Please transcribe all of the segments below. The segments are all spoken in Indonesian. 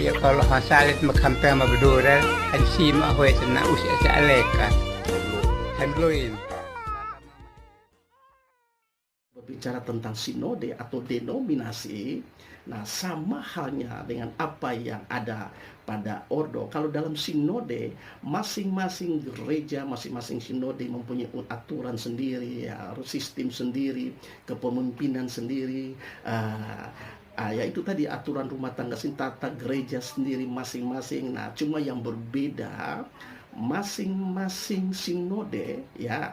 ya kalau hasalit magkampe mabdural hadsima ho na usia sa aleka handloin. Berbicara tentang sinode atau denominasi, nah sama halnya dengan apa yang ada pada ordo. Kalau dalam sinode, masing-masing gereja, masing-masing sinode mempunyai aturan sendiri, ya, sistem sendiri, kepemimpinan sendiri, yaitu tadi aturan rumah tangga, tata gereja sendiri masing-masing. Nah, cuma yang berbeda masing-masing sinode, ya.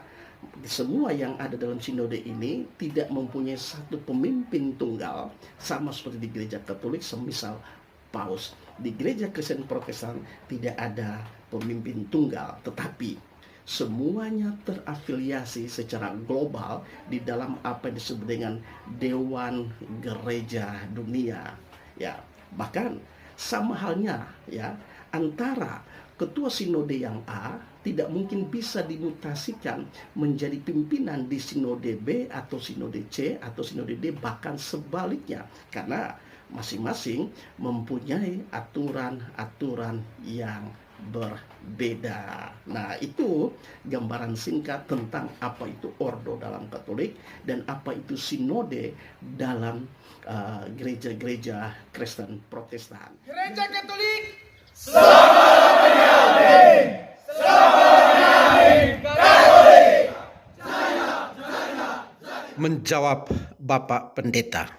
Semua yang ada dalam sinode ini tidak mempunyai satu pemimpin tunggal, sama seperti di gereja Katolik semisal Paus. Di gereja Kristen Protestan tidak ada pemimpin tunggal, tetapi semuanya terafiliasi secara global di dalam apa yang disebut dengan Dewan Gereja Dunia. Ya, bahkan sama halnya ya antara ketua sinode yang A tidak mungkin bisa dimutasikan menjadi pimpinan di sinode B atau sinode C atau sinode D, bahkan sebaliknya, karena masing-masing mempunyai aturan-aturan yang berbeda. Nah, itu gambaran singkat tentang apa itu ordo dalam Katolik dan apa itu sinode dalam gereja-gereja Kristen Protestan. Gereja Katolik menjawab Bapak Pendeta.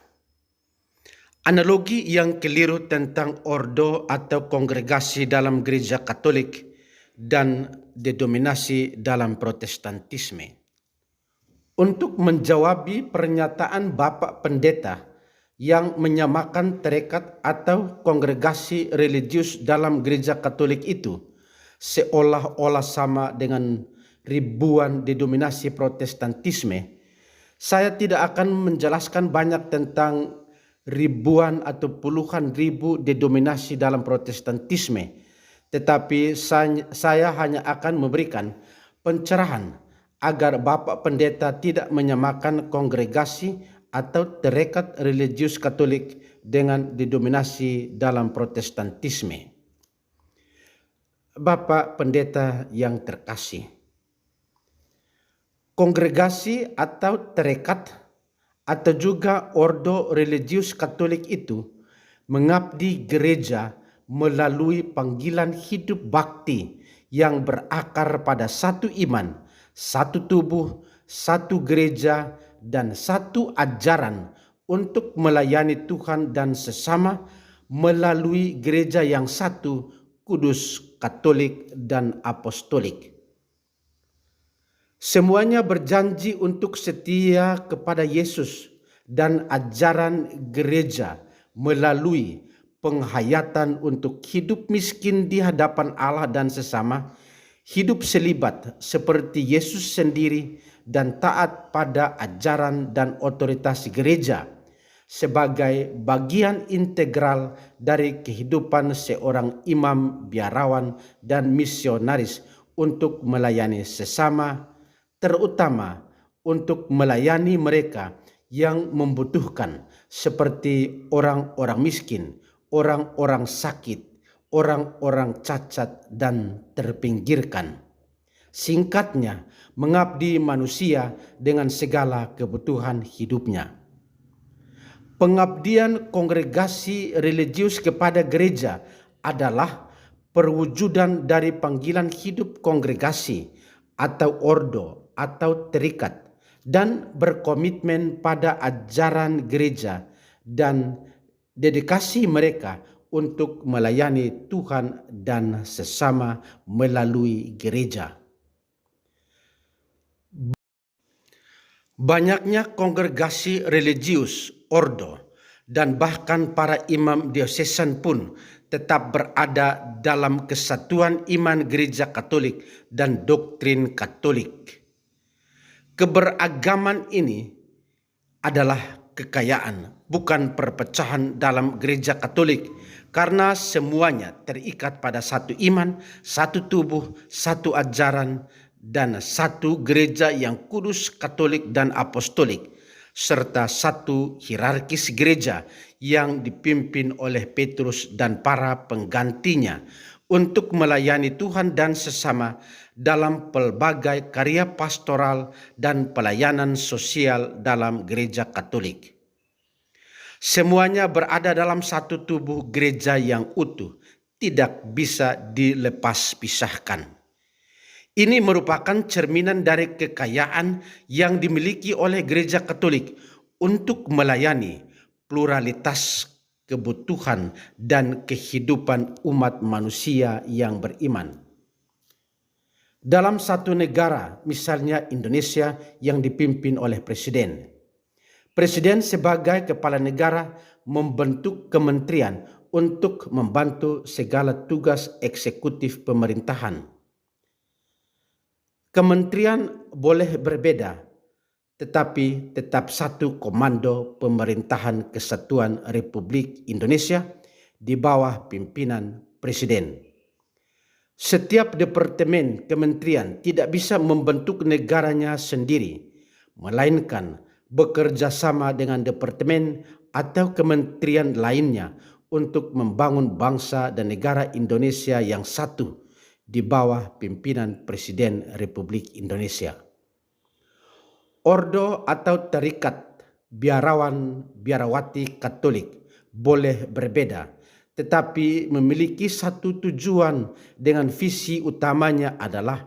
Analogi yang keliru tentang ordo atau kongregasi dalam gereja Katolik dan denominasi dalam Protestantisme. Untuk menjawabi pernyataan Bapak Pendeta yang menyamakan tarekat atau kongregasi religius dalam gereja Katolik itu seolah-olah sama dengan ribuan denominasi Protestantisme, saya tidak akan menjelaskan banyak tentang ribuan atau puluhan ribu denominasi dalam Protestantisme, tetapi saya hanya akan memberikan pencerahan agar Bapak Pendeta tidak menyamakan kongregasi atau tarekat religius Katolik dengan denominasi dalam Protestantisme. Bapak Pendeta yang terkasih, kongregasi atau tarekat atau juga ordo religius Katolik itu mengabdi gereja melalui panggilan hidup bakti yang berakar pada satu iman, satu tubuh, satu gereja, dan satu ajaran untuk melayani Tuhan dan sesama melalui gereja yang satu, kudus, Katolik, dan Apostolik. Semuanya berjanji untuk setia kepada Yesus dan ajaran gereja melalui penghayatan untuk hidup miskin di hadapan Allah dan sesama, hidup selibat seperti Yesus sendiri, dan taat pada ajaran dan otoritas gereja sebagai bagian integral dari kehidupan seorang imam, biarawan, dan misionaris untuk melayani sesama, terutama untuk melayani mereka yang membutuhkan seperti orang-orang miskin, orang-orang sakit, orang-orang cacat dan terpinggirkan. Singkatnya, mengabdi manusia dengan segala kebutuhan hidupnya. Pengabdian kongregasi religius kepada gereja adalah perwujudan dari panggilan hidup kongregasi atau ordo atau terikat dan berkomitmen pada ajaran gereja dan dedikasi mereka untuk melayani Tuhan dan sesama melalui gereja. Banyaknya kongregasi religius, ordo, dan bahkan para imam diosesan pun tetap berada dalam kesatuan iman gereja Katolik dan doktrin Katolik. Keberagaman ini adalah kekayaan, bukan perpecahan dalam gereja Katolik, karena semuanya terikat pada satu iman, satu tubuh, satu ajaran, dan satu gereja yang kudus, Katolik, dan Apostolik. serta satu hierarkis gereja yang dipimpin oleh Petrus dan para penggantinya untuk melayani Tuhan dan sesama dalam pelbagai karya pastoral dan pelayanan sosial dalam gereja Katolik. Semuanya berada dalam satu tubuh gereja yang utuh, tidak bisa dilepas pisahkan. Ini merupakan cerminan dari kekayaan yang dimiliki oleh gereja Katolik untuk melayani pluralitas kebutuhan dan kehidupan umat manusia yang beriman. Dalam satu negara, misalnya Indonesia yang dipimpin oleh presiden, presiden sebagai kepala negara membentuk kementerian untuk membantu segala tugas eksekutif pemerintahan. Kementerian boleh berbeda, tetapi tetap satu komando pemerintahan Kesatuan Republik Indonesia di bawah pimpinan presiden. Setiap departemen kementerian tidak bisa membentuk negaranya sendiri, melainkan bekerja sama dengan departemen atau kementerian lainnya untuk membangun bangsa dan negara Indonesia yang satu di bawah pimpinan Presiden Republik Indonesia. Ordo atau tarikat biarawati Katolik boleh berbeda, tetapi memiliki satu tujuan dengan visi utamanya adalah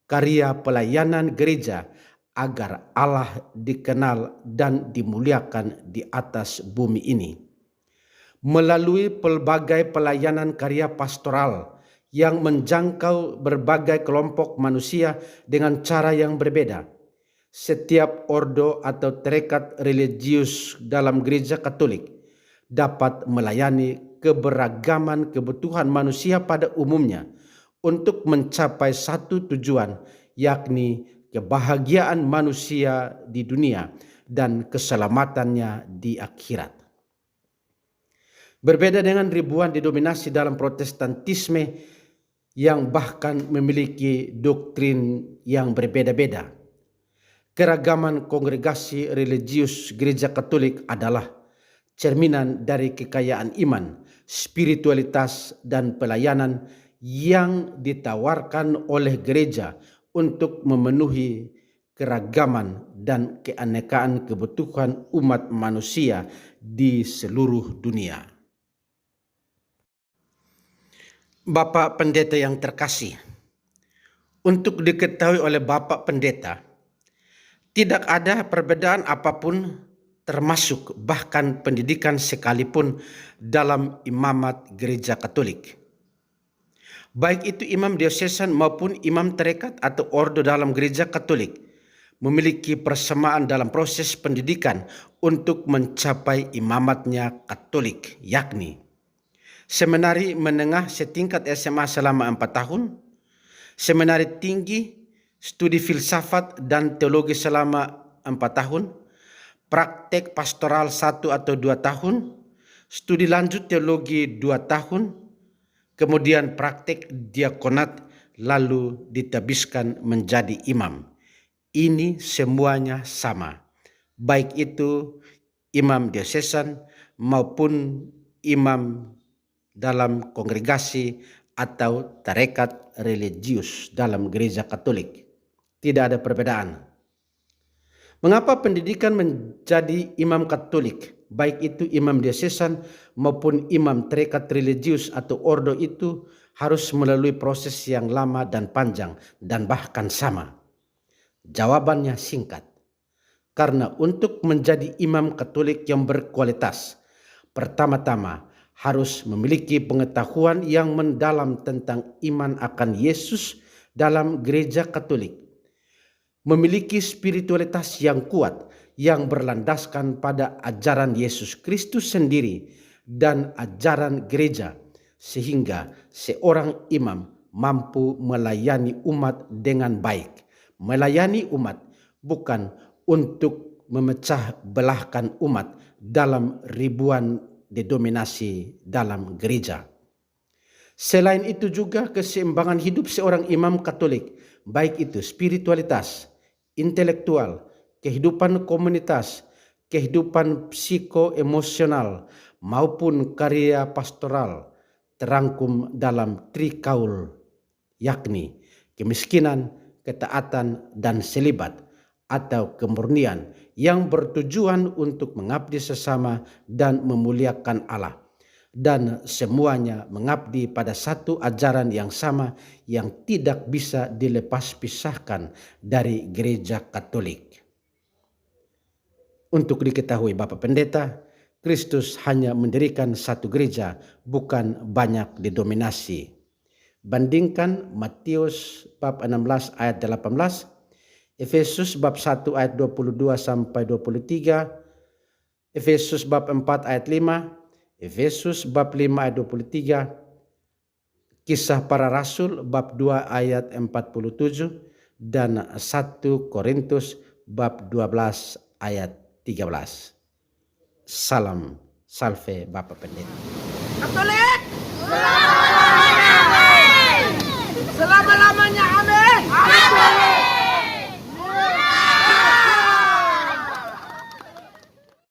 karya pelayanan gereja agar Allah dikenal dan dimuliakan di atas bumi ini. Melalui pelbagai pelayanan karya pastoral yang menjangkau berbagai kelompok manusia dengan cara yang berbeda, setiap ordo atau tarekat religius dalam gereja Katolik dapat melayani keberagaman kebutuhan manusia pada umumnya untuk mencapai satu tujuan, yakni kebahagiaan manusia di dunia dan keselamatannya di akhirat. Berbeda dengan ribuan denominasi dalam Protestantisme yang bahkan memiliki doktrin yang berbeda-beda, keragaman kongregasi religius gereja Katolik adalah cerminan dari kekayaan iman, spiritualitas, dan pelayanan yang ditawarkan oleh gereja untuk memenuhi keragaman dan keanekaan kebutuhan umat manusia di seluruh dunia. Bapak Pendeta yang terkasih, untuk diketahui oleh Bapak Pendeta, tidak ada perbedaan apapun termasuk bahkan pendidikan sekalipun dalam imamat gereja Katolik. Baik itu imam diosesan maupun imam tarekat atau ordo dalam gereja Katolik memiliki persamaan dalam proses pendidikan untuk mencapai imamatnya Katolik, yakni seminari menengah setingkat SMA selama 4 tahun, seminari tinggi, studi filsafat dan teologi selama 4 tahun, praktek pastoral 1 atau 2 tahun, studi lanjut teologi 2 tahun, kemudian praktek diakonat lalu ditabiskan menjadi imam. Ini semuanya sama, baik itu imam diosesan maupun imam dalam kongregasi atau tarekat religius dalam gereja Katolik. Tidak ada perbedaan. Mengapa pendidikan menjadi imam Katolik, baik itu imam diosesan maupun imam tarekat religius atau ordo itu harus melalui proses yang lama dan panjang dan bahkan sama? Jawabannya singkat. Karena untuk menjadi imam Katolik yang berkualitas, pertama-tama harus memiliki pengetahuan yang mendalam tentang iman akan Yesus dalam gereja Katolik, memiliki spiritualitas yang kuat yang berlandaskan pada ajaran Yesus Kristus sendiri dan ajaran gereja, sehingga seorang imam mampu melayani umat dengan baik. Melayani umat bukan untuk memecah belahkan umat dalam ribuan denominasi dalam gereja. Selain itu juga keseimbangan hidup seorang imam Katolik, baik itu spiritualitas, intelektual, kehidupan komunitas, kehidupan psikoemosional maupun karya pastoral terangkum dalam trikaul, yakni kemiskinan, ketaatan, dan selibat atau kemurnian yang bertujuan untuk mengabdi sesama dan memuliakan Allah. Dan semuanya mengabdi pada satu ajaran yang sama yang tidak bisa dilepas pisahkan dari Gereja Katolik. Untuk diketahui Bapak Pendeta, Kristus hanya mendirikan satu gereja, bukan banyak didominasi. Bandingkan Matius bab 16 ayat 18, Efesus bab 1 ayat 22 sampai 23, Efesus bab 4 ayat 5, Efesus bab 5 ayat 23, Kisah Para Rasul bab 2 ayat 47, dan 1 Korintus bab 12 ayat 13. Salam, salve Bapak Pendeta.